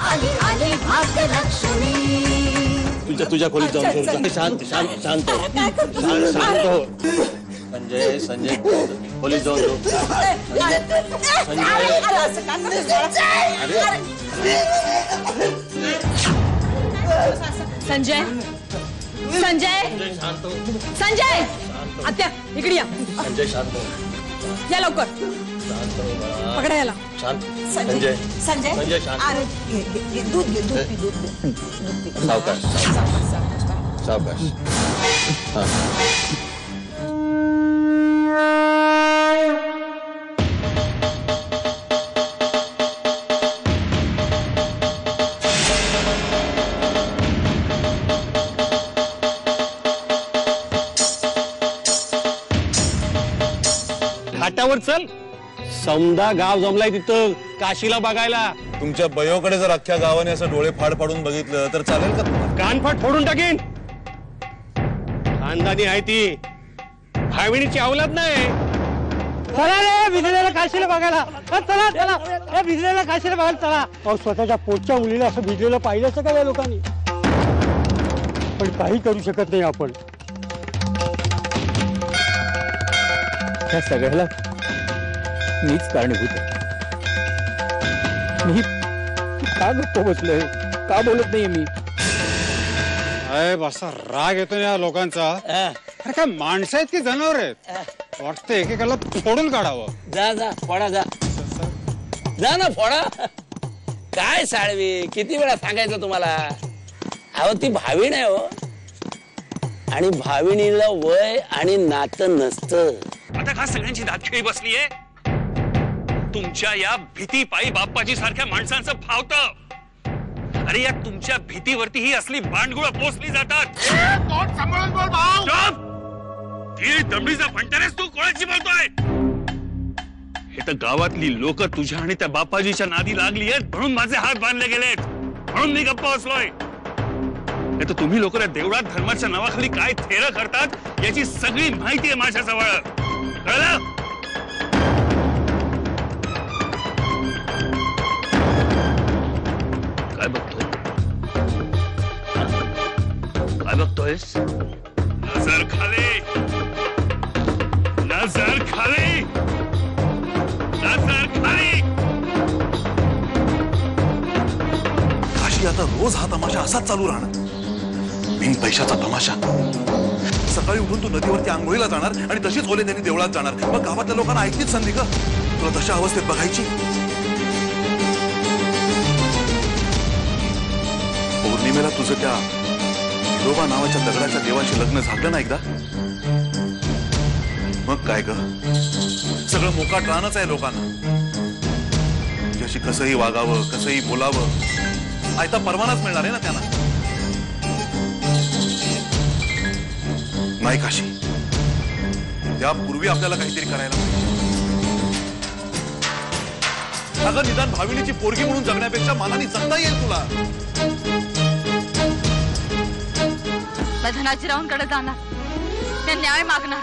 आली आली भाग्यलक्ष्मी. तुझ्या खोलीत जाऊन शांत शांत शांत शांत हो. संजय संजय खोलीत जाऊन संजय संजय संजय आत्या इकडे या. संजय शांत या लवकर. पकडा याला. शांत संजय संजय संजय शांत. अरे दूध घे दूध पी. सावकाश सावकाश. घाटावर चल. समदा गाव जमलाय तिथं काशीला बघायला. तुमच्या बयोकडे जर अख्ख्या गावाने असं डोळे फाड फाडून बघितलं तर चालेल का तुम्हाला? कानफाट फोडून टाकीन. खानदानी आहे ती, भाविणीची अवलाद नाही. चला रे भिजलेला काशीला बघायला. चला चला भिजलेला काशीला बघायला चला. स्वतःच्या पोटच्या मुलीला असं भिजलेलं पाहिलंच का या लोकांनी? पण काही करू शकत नाही आपण. ह्या सगळ्याला मीच कारणीभूत आहे. मी का गप्प बसलोय? का बोलत नाहीये मी? असा राग येतो या लोकांचा. अरे काय माणसं आहेत की जनावर आहेत? वाटतं एकेकाला फोडून काढावं. जा जा फोडा जा जा ना फोडा. काय साळवी, किती वेळा सांगायचं तुम्हाला? अहो ती भावीण आहे हो, आणि भाविणीला वय आणि नातं नसतं. आता का सगळ्यांची दातखिळी बसलीये? तुमच्या या भीतीपायी बाप्पाजी सारख्या माणसांचं फावतं. अरे या तुमच्या भीतीवरती ही असली बांडगुळं पोचली जातात. सांभाळून बोल भाऊ. दमडीचा फंटारेस तू कोणाची बोलतोय? हे तर गावातली लोक तुझ्या आणि त्या बाप्पाजीच्या नादी लागली आहेत म्हणून माझे हात बांधले गेलेत, म्हणून मी गप्पा बसलोय. नाही तर तुम्ही लोक देवळात धर्माच्या नावाखाली काय थेर करतात याची सगळी माहिती आहे माझ्या जवळ. कळलं? काय बघतोय? काय बघतोयस? नजर खाली, नजर खाली, नजर खाली. काशी आता रोज हा तमाशा असाच चालू राहणार. बिन पैशाचा तमाशा. सकाळी उठून तू नदीवरती आंघोळीला जाणार आणि तशीच ओले त्यांनी देवळात जाणार. मग गावातल्या लोकांना ऐकलीच संधी का तुला तशा अवस्थेत बघायची? पौर्णिमेला तुझं त्या विरोबा नावाच्या दगडाच्या देवाशी लग्न झालं ना एकदा? मग काय ग, सगळं मोकाट राहणंच आहे लोकांना. तुझ्याशी कसंही वागावं, कसंही बोलावं, आयता परवानाच मिळणार आहे ना त्यांना. नाही काशी, त्यापूर्वी आपल्याला काहीतरी करायला पाहिजे. अगं निदान भाविनीची पोरगी म्हणून जगण्यापेक्षा मनाने जगता येईल तुला. मैं धनाजीरावांकडे जाणार, ते न्याय मागणार.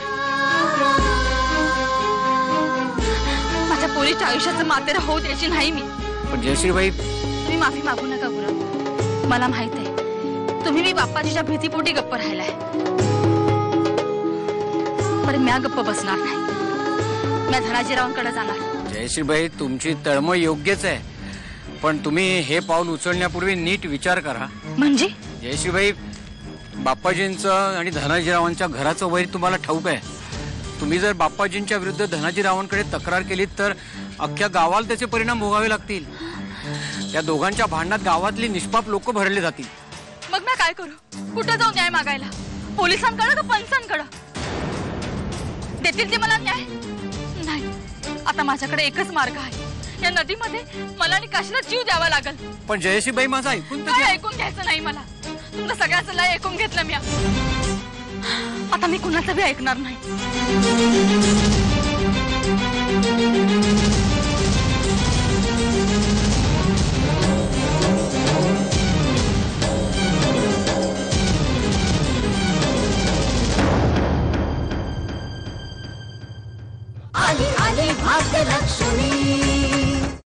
माझ्या पोरीच्या आयुष्याचं मातेरा होऊ द्यायची नाही मी. पण जयश्रीबाई, तुम्ही माफी मागू नका गुरु. मला माहित आहे तुम्ही मी बाप्पाजीच्या भीतीपोटी गप्प राहिलाय, पण म्या गप्प बसणार नाही. मैं धनाजीरावांकडे जाणार. जयश्रीबाई, तुमची तळमळ योग्यच आहे, पण तुम्ही हे पाऊल उचलण्यापूर्वी नीट विचार करा. म्हणजे जयश्रीबाई, बाप्पाजींचं आणि धनाजीरावांच्या घराचं वैर तुम्हाला ठाऊक आहे. तुम्ही जर बाप्पाजींच्या विरुद्ध धनाजीरावांकडे तक्रार केलीत तर अख्ख्या गावाला त्याचे परिणाम भोगावे लागतील. त्या दोघांच्या भांडणात गावातली निष्पाप लोक भरले जातील. मग मी काय करू? कुठे जाऊ न्याय मागायला? पोलिसांकडे का पंचांकडे? देतील ते मला न्याय? नाही. आता माझ्याकडे एकच मार्ग आहे. या नदीमध्ये मला आणि काशीला जीव द्यावा लागल. पण जयश्रीबाई, माझं ऐकून तर काय ऐकून घ्यायचं नाही मला. तुमचं सगळ्याचं लय ऐकून घेतलं मी. आता मी कुणाचं बी ऐकणार नाही.